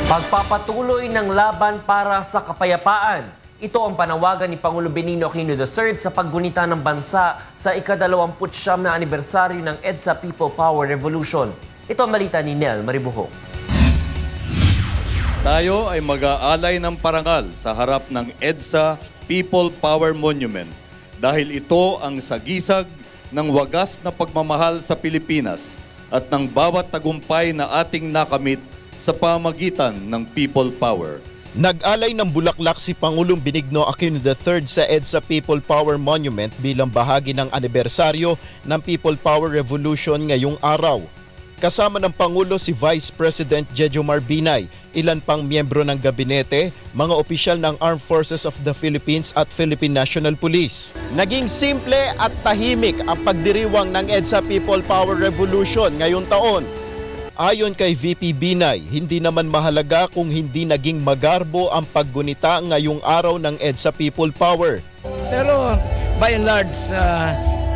Pagpapatuloy ng laban para sa kapayapaan. Ito ang panawagan ni Pangulo Benigno Aquino III sa paggunita ng bansa sa ika-29 na anibersaryo ng EDSA People Power Revolution. Ito ang balita ni Nel Maribuhok. Tayo ay mag-aalay ng parangal sa harap ng EDSA People Power Monument dahil ito ang sagisag ng wagas na pagmamahal sa Pilipinas at ng bawat tagumpay na ating nakamit sa pamagitan ng People Power. Nag-alay ng bulaklak si Pangulong Benigno Aquino III sa EDSA People Power Monument bilang bahagi ng anibersaryo ng People Power Revolution ngayong araw. Kasama ng Pangulo si Vice President Jejomar Binay, ilan pang miyembro ng gabinete, mga opisyal ng Armed Forces of the Philippines at Philippine National Police. Naging simple at tahimik ang pagdiriwang ng EDSA People Power Revolution ngayong taon. Ayon kay VP Binay, hindi naman mahalaga kung hindi naging magarbo ang paggunita ngayong araw ng EDSA People Power. Pero by and large,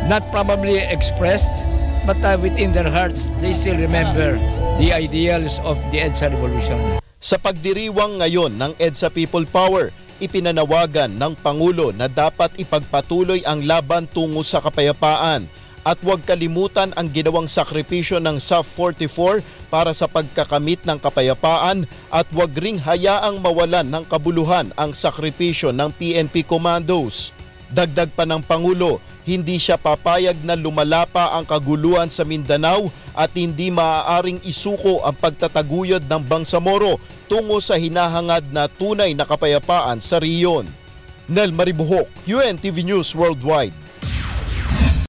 not probably expressed, but within their hearts, they still remember the ideals of the EDSA Revolution. Sa pagdiriwang ngayon ng EDSA People Power, ipinanawagan ng Pangulo na dapat ipagpatuloy ang laban tungo sa kapayapaan at huwag kalimutan ang ginawang sakripisyo ng SAF 44 para sa pagkakamit ng kapayapaan at huwag ring hayaang mawalan ng kabuluhan ang sakripisyo ng PNP Commandos. Dagdag pa ng Pangulo, hindi siya papayag na lumalapa ang kaguluhan sa Mindanao at hindi maaaring isuko ang pagtataguyod ng Bangsamoro tungo sa hinahangad na tunay na kapayapaan sa riyon. Nel Maribuhok, UNTV News Worldwide.